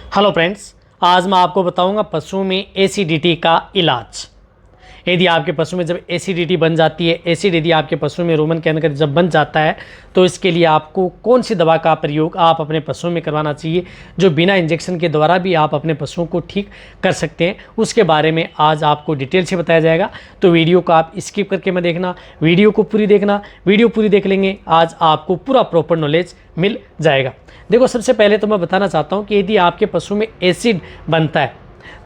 Hello friends, आज मैं आपको बताऊंगा पशुओं में एसिडिटी का इलाज। यदि आपके पशु में जब एसिडिटी बन जाती है, एसिड यदि आपके पशु में रूमन के अंदर जब बन जाता है, तो इसके लिए आपको कौन सी दवा का प्रयोग आप अपने पशुओं में करवाना चाहिए, जो बिना इंजेक्शन के द्वारा भी आप अपने पशुओं को ठीक कर सकते हैं, उसके बारे में आज आपको डिटेल से बताया जाएगा। तो वीडियो को आप स्किप करके मत देखना, वीडियो को पूरी देखना। वीडियो पूरी देख लेंगे, आज आपको पूरा प्रॉपर नॉलेज मिल जाएगा। देखो, सबसे पहले तो मैं बताना चाहता हूँ कि यदि आपके पशु में एसिड बनता है,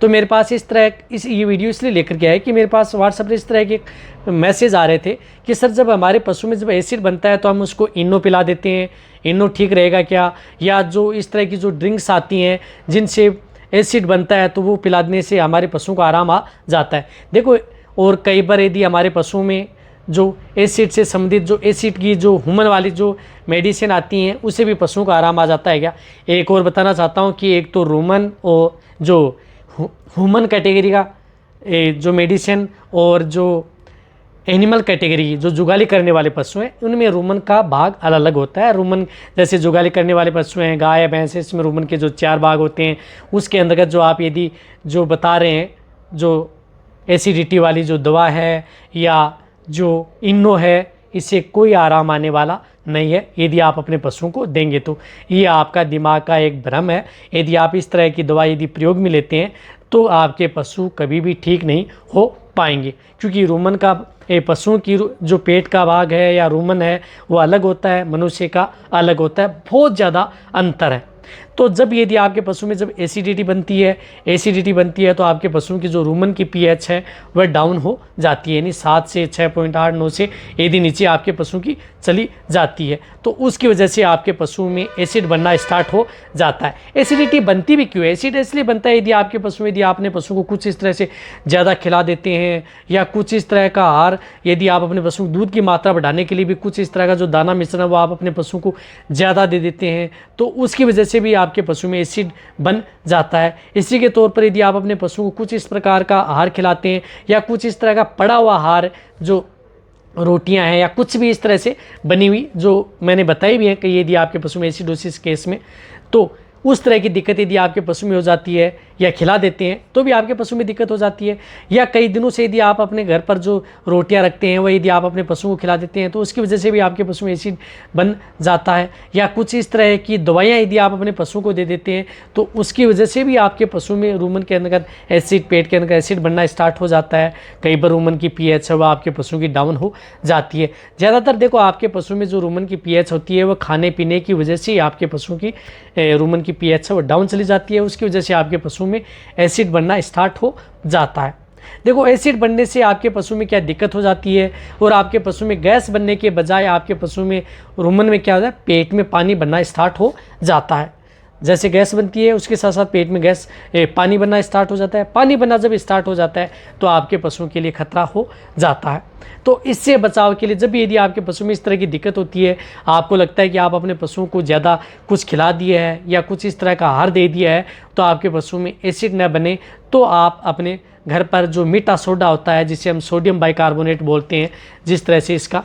तो मेरे पास ये वीडियो इसलिए लेकर के आया कि मेरे पास व्हाट्सएप पर इस तरह के मैसेज आ रहे थे कि सर, जब हमारे पशु में जब एसिड बनता है तो हम उसको इनो पिला देते हैं, इनो ठीक रहेगा क्या? या जो इस तरह की जो ड्रिंक्स आती हैं जिनसे एसिड बनता है, तो वो पिलाने से हमारे पशुओं को आराम आ जाता है। देखो, और कई बार यदि हमारे पशुओं में जो एसिड से संबंधित जो एसिड की जो ह्यूमन वाली जो मेडिसिन आती हैं, उससे भी पशुओं को आराम आ जाता है क्या? एक और बताना चाहता हूँ कि एक तो रूमन और जो ह्यूमन कैटेगरी का जो मेडिसिन और जो एनिमल कैटेगरी जो जुगाली करने वाले पशु हैं, उनमें रूमन का भाग अलग अलग होता है। रूमन जैसे जुगाली करने वाले पशु हैं, गाय भैंस, इसमें रूमन के जो 4 भाग होते हैं, उसके अंतर्गत जो आप यदि जो बता रहे हैं, जो एसिडिटी वाली जो दवा है या जो इनो है, इससे कोई आराम आने वाला नहीं है यदि आप अपने पशुओं को देंगे। तो ये आपका दिमाग का एक भ्रम है। यदि आप इस तरह की दवा यदि प्रयोग में लेते हैं, तो आपके पशु कभी भी ठीक नहीं हो पाएंगे, क्योंकि रूमन का पशुओं की जो पेट का भाग है या रूमन है, वो अलग होता है, मनुष्य का अलग होता है, बहुत ज़्यादा अंतर है। तो जब यदि आपके पशु में जब एसिडिटी बनती है तो आपके पशुओं की जो रूमन की पीएच है वह डाउन हो जाती है, यानी 7 से 6.8 9 से यदि नीचे आपके पशु की चली जाती है, तो उसकी वजह से आपके पशुओं में एसिड बनना स्टार्ट हो जाता है। एसिडिटी बनती भी क्यों है? एसिड इसलिए बनता है यदि आपके पशु यदि आपने पशु को कुछ इस तरह से ज़्यादा खिला देते हैं, या कुछ इस तरह का आहार, यदि आप अपने पशु दूध की मात्रा बढ़ाने के लिए भी कुछ इस तरह का जो दाना मिश्रण है वो आप अपने पशु को ज़्यादा दे देते हैं, तो उसकी वजह से भी आपके पशु में एसिड बन जाता है। इसी के तौर पर यदि आप अपने पशु को कुछ इस प्रकार का आहार खिलाते हैं, या कुछ इस तरह का पड़ा हुआ आहार, जो रोटियां हैं या कुछ भी इस तरह से बनी हुई, जो मैंने बताई भी है कि यदि आपके पशु में एसिडोसिस केस में, तो उस तरह की दिक्कत यदि आपके पशु में हो जाती है, या खिला देते हैं तो भी आपके पशु में दिक्कत हो जाती है। या कई दिनों से यदि आप अपने घर पर जो रोटियां रखते हैं, वह यदि आप अपने पशु को खिला देते हैं, तो उसकी वजह से भी आपके पशु में एसिड बन जाता है। या कुछ इस तरह की दवाइयाँ यदि आप अपने पशु को दे देते हैं, तो उसकी वजह से भी आपके पशु में रूमन के अंदर एसिड, पेट के अंदर एसिड बनना स्टार्ट हो जाता है। कई बार रूमन की पीएच है वह आपके पशु की डाउन हो जाती है। ज़्यादातर देखो, आपके पशु में जो रूमन की पीएच होती है, वह खाने पीने की वजह से आपके पशु की रूमन की पीएच है वो डाउन चली जाती है। उसकी वजह से आपके पशु में एसिड बनना स्टार्ट हो जाता है। देखो, एसिड बनने से आपके पशु में क्या दिक्कत हो जाती है, और आपके पशु में गैस बनने के बजाय आपके पशु में रूमन में क्या होता है, पेट में पानी बनना स्टार्ट हो जाता है। जैसे गैस बनती है, उसके साथ साथ पेट में पानी बनना स्टार्ट हो जाता है। पानी बनना जब स्टार्ट हो जाता है, तो आपके पशुओं के लिए खतरा हो जाता है। तो इससे बचाव के लिए, जब यदि आपके पशु में इस तरह की दिक्कत होती है, आपको लगता है कि आप अपने पशुओं को ज़्यादा कुछ खिला दिए है या कुछ इस तरह का आहार दे दिया है, तो आपके पशु में एसिड न बने, तो आप अपने घर पर जो मीठा सोडा होता है, जिसे हम सोडियम बाइकार्बोनेट बोलते हैं, जिस तरह से इसका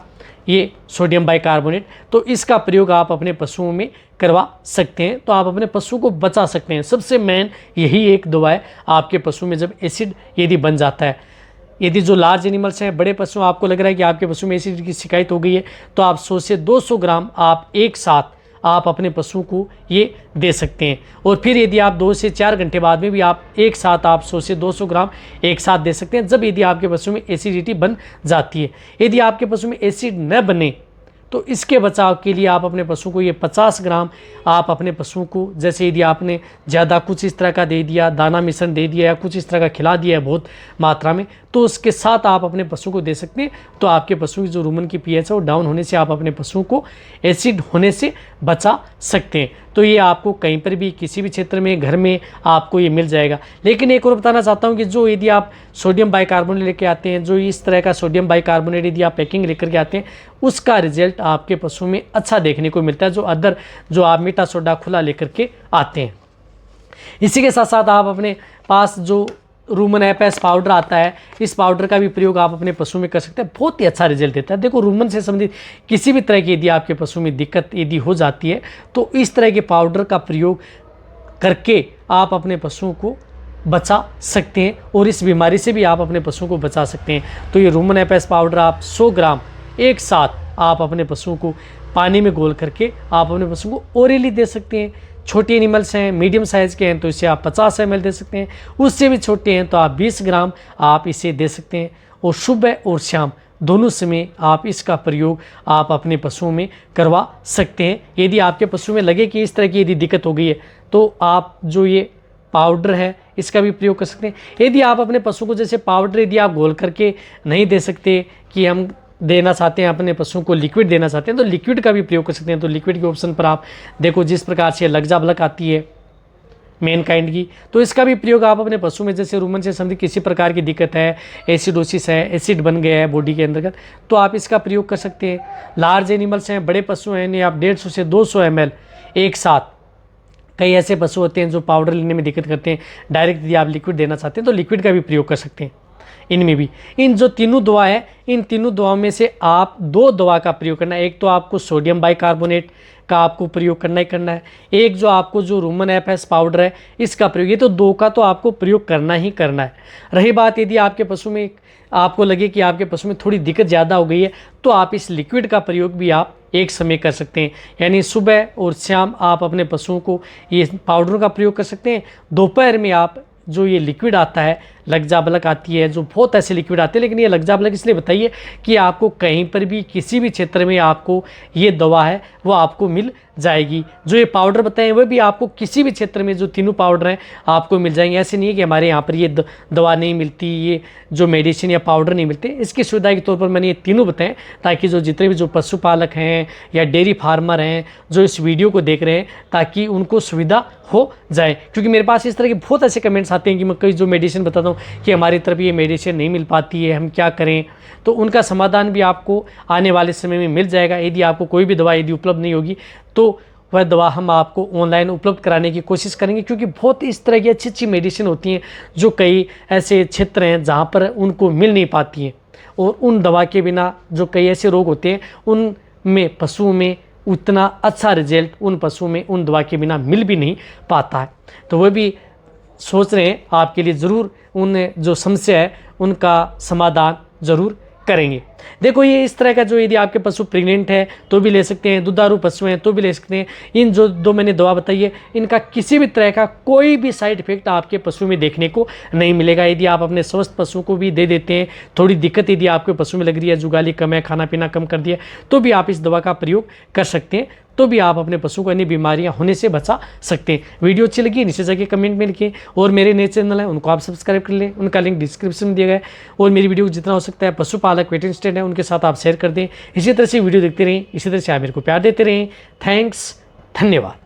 ये सोडियम बाइकार्बोनेट, तो इसका प्रयोग आप अपने पशुओं में करवा सकते हैं, तो आप अपने पशु को बचा सकते हैं। सबसे मेन यही एक दवा है आपके पशु में जब एसिड यदि बन जाता है। यदि जो लार्ज एनिमल्स हैं, बड़े पशु, आपको लग रहा है कि आपके पशु में एसिड की शिकायत हो गई है, तो आप 100 से 200 ग्राम आप एक साथ आप अपने पशु को ये दे सकते हैं। और फिर यदि आप 2 से 4 घंटे बाद में भी आप एक साथ आप 100 से 200 ग्राम एक साथ दे सकते हैं, जब यदि आपके पशु में एसिडिटी बन जाती है। यदि आपके पशु में एसिड न बने, तो इसके बचाव के लिए आप अपने पशु को ये 50 ग्राम आप अपने पशु को, जैसे यदि आपने ज़्यादा कुछ इस तरह का दे दिया, दाना मिश्रण दे दिया या कुछ इस तरह का खिला दिया है बहुत मात्रा में, तो उसके साथ आप अपने पशु को दे सकते हैं। तो आपके पशु की जो रूमन की पीएच है वो डाउन होने से आप अपने पशु को एसिड होने से बचा सकते हैं। तो ये आपको कहीं पर भी, किसी भी क्षेत्र में, घर में आपको ये मिल जाएगा। लेकिन एक और बताना चाहता हूँ कि जो यदि आप सोडियम बाइकार्बोनेट लेके आते हैं, जो इस तरह का सोडियम बाइकार्बोनेट यदि आप पैकिंग लेकर के आते हैं, उसका रिजल्ट आपके पशु में अच्छा देखने को मिलता है, जो आप मीठा सोडा खुला लेकर के आते हैं। इसी के साथ साथ आप अपने पास जो रूमन एपैस पाउडर आता है, इस पाउडर का भी प्रयोग आप अपने पशु में कर सकते हैं, बहुत ही अच्छा रिजल्ट देता है। देखो, रूमन से संबंधित किसी भी तरह की यदि आपके पशु में दिक्कत यदि हो जाती है, तो इस तरह के पाउडर का प्रयोग करके आप अपने पशुओं को बचा सकते हैं और इस बीमारी से भी आप अपने पशुओं को बचा सकते हैं। तो ये रूमन एपेस पाउडर आप 100 ग्राम एक साथ आप अपने पशुओं को पानी में घोल करके आप अपने पशुओं को ओरली दे सकते हैं। छोटे एनिमल्स हैं, मीडियम साइज़ के हैं तो इसे आप 50 ml दे सकते हैं, उससे भी छोटे हैं तो आप 20 ग्राम आप इसे दे सकते हैं। और सुबह और शाम दोनों समय आप इसका प्रयोग आप अपने पशुओं में करवा सकते हैं। यदि आपके पशु में लगे कि इस तरह की यदि दिक्कत हो गई है तो आप जो ये पाउडर है इसका भी प्रयोग कर सकते हैं। यदि आप अपने पशु को जैसे पाउडर यदि आप घोल करके नहीं दे सकते कि हम देना चाहते हैं, अपने पशुओं को लिक्विड देना चाहते हैं तो लिक्विड का भी प्रयोग कर सकते हैं। तो लिक्विड के ऑप्शन पर आप देखो जिस प्रकार से लग्जाबलक आती है मेन काइंड की, तो इसका भी प्रयोग आप अपने पशु में जैसे रूमन से संबंधित किसी प्रकार की दिक्कत है, एसिडोसिस है, एसिड बन गया है बॉडी के अंतर्गत, तो आप इसका प्रयोग कर सकते हैं। लार्ज एनिमल्स हैं, बड़े पशु हैं, इन्हें आप 150 से 200 ml एक साथ, कई ऐसे पशु होते हैं जो पाउडर लेने में दिक्कत करते हैं, डायरेक्ट यदि आप लिक्विड देना चाहते हैं तो लिक्विड का भी प्रयोग कर सकते हैं। इनमें भी इन जो तीनों दवा है, इन तीनों दवाओं में से आप 2 दवा का प्रयोग करना है। एक तो आपको सोडियम बाइकार्बोनेट का आपको प्रयोग करना ही करना है, एक जो आपको जो रूमन एपेस पाउडर है इसका प्रयोग, ये तो 2 का तो आपको प्रयोग करना ही करना है। रही बात यदि आपके पशु में आपको लगे कि आपके पशु में थोड़ी दिक्कत ज़्यादा हो गई है तो आप इस लिक्विड का प्रयोग भी आप एक समय कर सकते हैं। यानी सुबह और शाम आप अपने पशुओं को ये पाउडर का प्रयोग कर सकते हैं। दोपहर में आप जो ये लिक्विड आता है, लग्जाबलक आती है, जो बहुत ऐसे लिक्विड आते हैं, लेकिन ये लग्जाबलक इसलिए बताइए कि आपको कहीं पर भी किसी भी क्षेत्र में आपको ये दवा है वो आपको मिल जाएगी। जो ये पाउडर बताएं वो भी आपको किसी भी क्षेत्र में जो तीनों पाउडर हैं आपको मिल जाएंगे। ऐसे नहीं है कि हमारे यहाँ पर ये दवा नहीं मिलती, ये जो मेडिसिन या पाउडर नहीं मिलते। इसकी सुविधा के तौर पर मैंने ये तीनों बताएं ताकि जो जितने भी जो पशुपालक हैं या डेयरी फार्मर हैं जो इस वीडियो को देख रहे हैं ताकि उनको सुविधा हो जाए। क्योंकि मेरे पास इस तरह के बहुत ऐसे कमेंट्स आते हैं कि मैं कई जो मेडिसिन बताता हूँ कि हमारी तरफ ये मेडिसिन नहीं मिल पाती है, हम क्या करें। तो उनका समाधान भी आपको आने वाले समय में मिल जाएगा। यदि आपको कोई भी दवा यदि उपलब्ध नहीं होगी तो वह दवा हम आपको ऑनलाइन उपलब्ध कराने की कोशिश करेंगे, क्योंकि बहुत इस तरह की अच्छी अच्छी मेडिसिन होती हैं जो कई ऐसे क्षेत्र हैं जहाँ पर उनको मिल नहीं पाती हैं। और उन दवा के बिना जो कई ऐसे रोग होते हैं उनमें पशुओं में उतना अच्छा रिजल्ट उन पशुओं में उन दवा के बिना मिल भी नहीं पाता है। तो वह भी सोच रहे हैं आपके लिए ज़रूर उन जो समस्या है उनका समाधान ज़रूर करेंगे। देखो ये इस तरह का जो यदि आपके पशु प्रेग्नेंट है तो भी ले सकते हैं, दुधारू पशु हैं तो भी ले सकते हैं। इन जो 2 मैंने दवा बताई है इनका किसी भी तरह का कोई भी साइड इफेक्ट आपके पशु में देखने को नहीं मिलेगा। यदि आप अपने स्वस्थ पशु को भी दे देते हैं, थोड़ी दिक्कत यदि आपके पशु में लग रही है, जुगाली कम है, खाना पीना कम कर दिया, तो भी आप इस दवा का प्रयोग कर सकते हैं, तो भी आप अपने पशु को अन्य बीमारियां होने से बचा सकते हैं। वीडियो अच्छी लगी नीचे जाके कमेंट में लिखें और मेरे नए चैनल हैं उनको आप सब्सक्राइब कर लें, उनका लिंक डिस्क्रिप्शन में दिया गया है। और मेरी वीडियो को जितना हो सकता है पशुपालक वेटरनरी है उनके साथ आप शेयर कर दें। इसी तरह से वीडियो देखते रहें, इसी तरह से आप मेरे को प्यार देते रहें। थैंक्स, धन्यवाद।